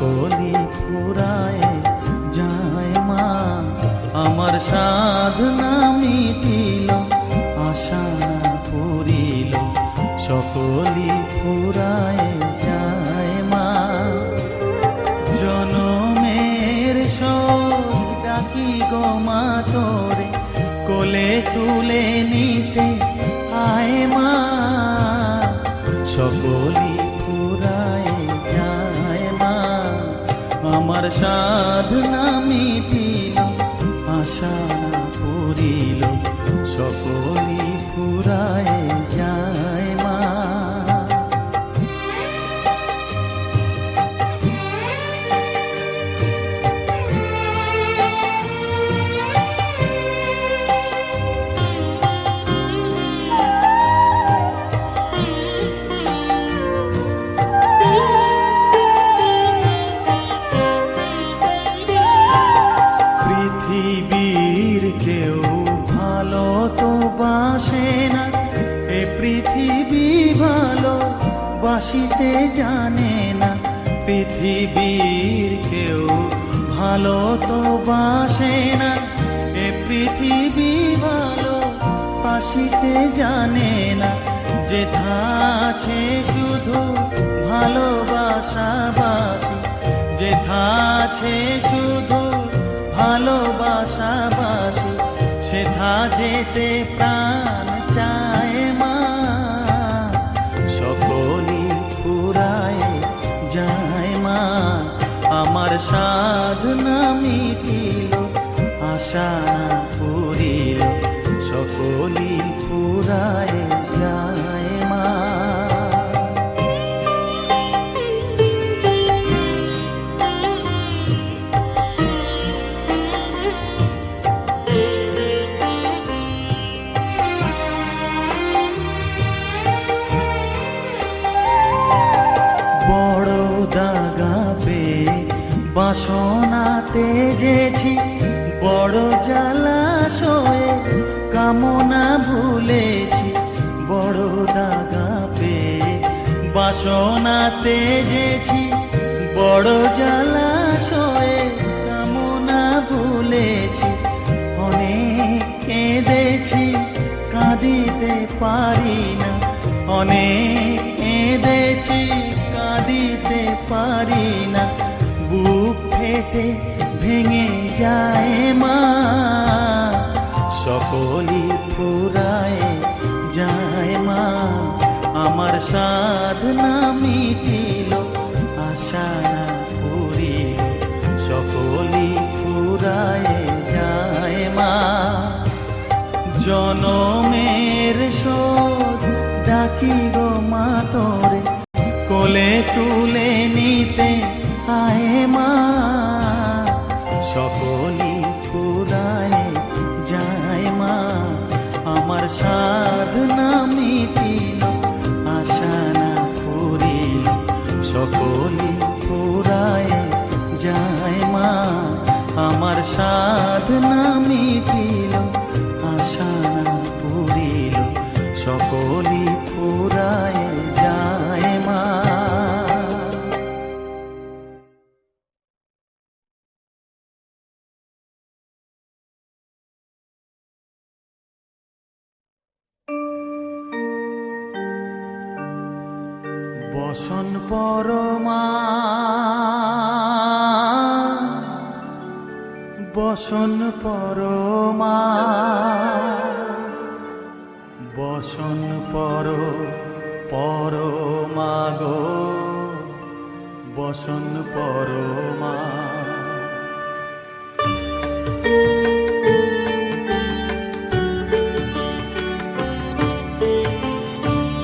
সকলি ফুরায় যায় মা। আমার সাধনা মিটিল, আশা পুরিল, সকলি ফুরায় যায় মা। জনমের শোক ডাকি গো মা তোরে, কোলে তুলে নিতে আয় মা। সকলি ফুরায় যায় মা। আমার সাধনা মিটিল, আশা পুরিল, সকলি ফুরায় যায় মা। পৃথিবীর কেউ ভালো তো বাসে না, এ পৃথিবী ভালো বাসিতে জানে না। পৃথিবীর কেউ ভালো তো বাসে না, এ পৃথিবী ভালো বাসিতে জানে না। যেথা আছে শুধু ভালোবাসাবাসি, যেথা আছে শুধু ভালোবাসাবাসি, সেথা যেতে প্রাণ চায় মা। সকলি ফুরায় যায় মা। আমার সাধনা মিটিল, আশা পুরিল, সকলি ফুরায় যায় মা। বড় দাগা পেয়ে বাসনা তেজেছি, বড় জলাশয়ে কামনা ভুলেছি। বড় দাগা পেয়ে বাসনা তেজেছি, বড় জলাশয়ে কামনা ভুলেছি। অনেক কেঁদেছি, কাঁদিতে পারি না, অনেক কেঁদেছি, কাঁদিতে পারি না। বুক ফেটে ভেঙে যায় মা। সকলি ফুরায় যায় মা। আমার সাধনা মিটিল, আশা পুরিল, সকলি ফুরায় যায় মা। জনমের শোধ ডাকি গো মা তোরে, কোলে তুলে নিতে আয় মা। সকলি ফুরায় যায় মা। আমার সাধনা মিটিল, আশা না পুরিল, সকলি ফুরায় যায় মা। আমার সাধনা মিটিল, আশা না পুরিল, সকলি ফুরায় যায় মা। বসন পরমা, বসন পরমা, বসন পরমা গো, বসন পরমা।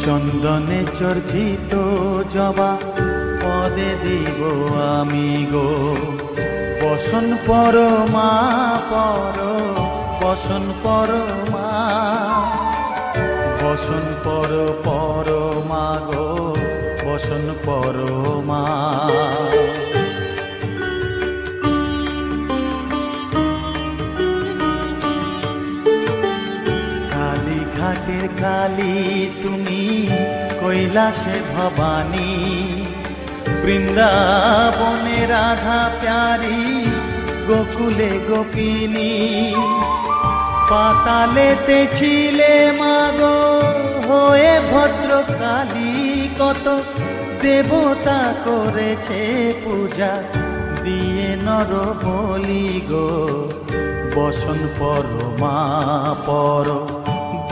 চন্দনে চর্চিত জবা পদে দিব আমি গো, বসন পরমা বসন পরমা, বসন পরমা গো, বসন পরমা। কালীঘাটের কালী তুমি, কৈলাসে ভবানী, বৃন্দাবনে রাধা প্যারি, গোকুলে গোপিনী, পাতালেতে ছিলে মাগো হয়ে ভদ্রকালী। কত দেবতা করেছে পূজা দিয়ে নর বলি গো। বসন পরমা পর,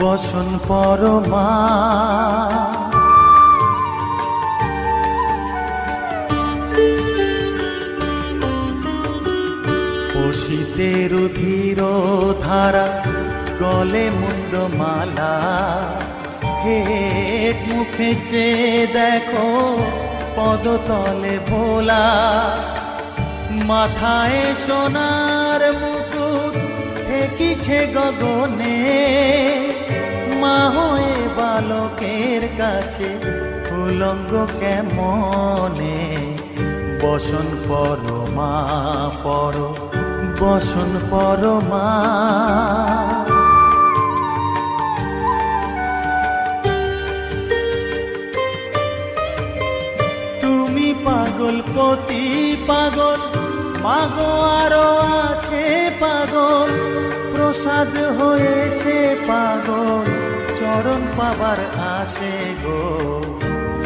বসন পরমা। পশিতে রুধির ধারা, গলে মুন্ডমালা, হেট মুখে চেয়ে দেখো পদতলে ভোলা। মাথায় সোনার মুকুট ঠেকিছে গগনে, মা হয়ে বালকের কাছে উলঙ্গ কেমনে। বসন পরমা পর, বসন পরমা। তুমি পাগল পতি পাগল, মাগো আরো আছে পাগল। প্রসাদ হয়েছে পাগল, চরণ পাবার আসে গো।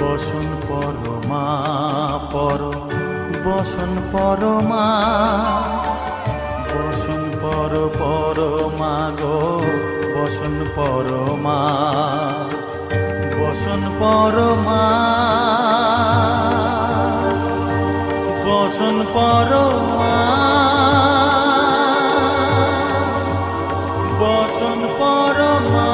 বসন পরমা পর, বসন পরমা। বসন পর পরমা গো, বসন পরমা। বসন পরমা, বসন পরমা, বসন পরমা।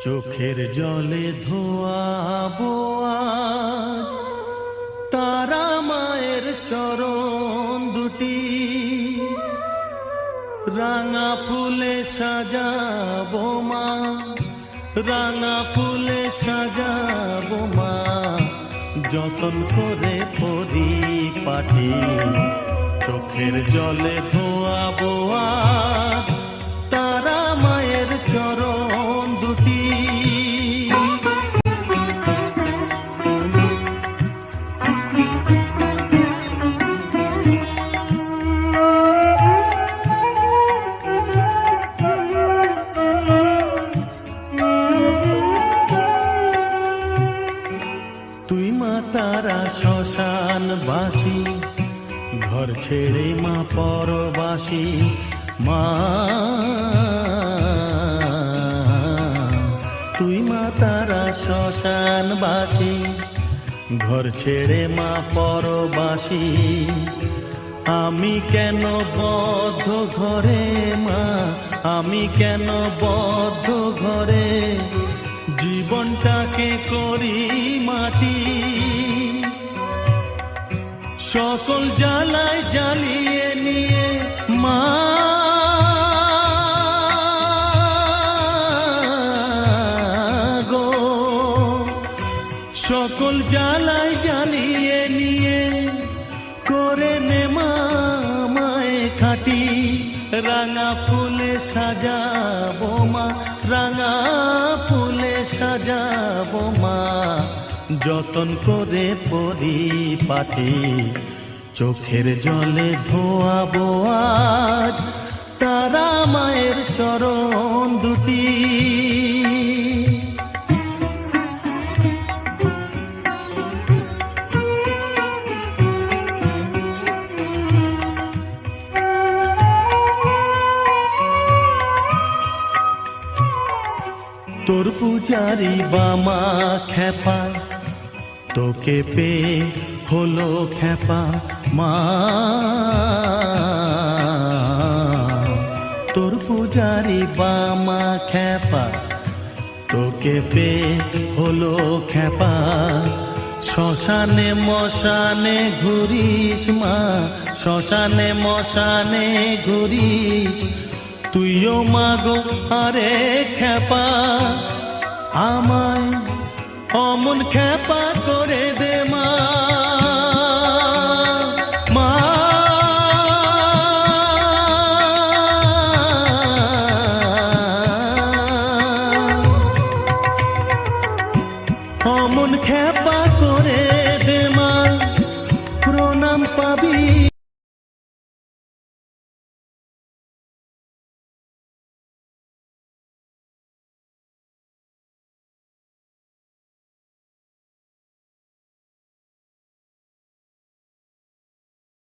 চোখের জলে ধোয়াবো আজ তারা মায়ের চরণ দুটি, রাঙা ফুলে সাজাবো মা, রাঙা ফুলে সাজাবো মা। যতন করে পরিপাটি চোখের জলে ধোয়াবো আজ তারা মায়ের চরণ দুটি। তুই মা তারা শ্মশানবাসী, ঘর ছেড়ে মা পরবাসী। মা তুই মা তারা শ্মশানবাসী, ঘর ছেড়ে মা পরবাসী। আমি কেন বদ্ধ ঘরে মা, আমি কেন বদ্ধ ঘরে, জীবনটাকে করি মাটি। সকল জ্বালায় জ্বালিয়ে নিয়ে মা গো, সকল জ্বালায় জ্বালিয়ে নিয়ে করে নে মা মায়ে খাটি। রাঙা ফুলে সাজাবো মা, রাঙা ফুলে সাজাবো মা। যতন করে পরিপাটি চোখের জলে ধোয়াবো আজ তারা মায়ের চরণ দুটি। তোর পূজারি বামা খেপা, তোকে পে হলো খেপা মা। তোর পূজারি বামা খ্যাপা, তোকে পেয়ে হলো খ্যাপা। শ্মশানে মশানে ঘুরিস মা, শ্মশানে মশানে ঘুরিস, তুইও মাগো আরে খ্যাপা। আমায় অমন খ্যাপা করে দে মা, মা। অমন খ্যাপা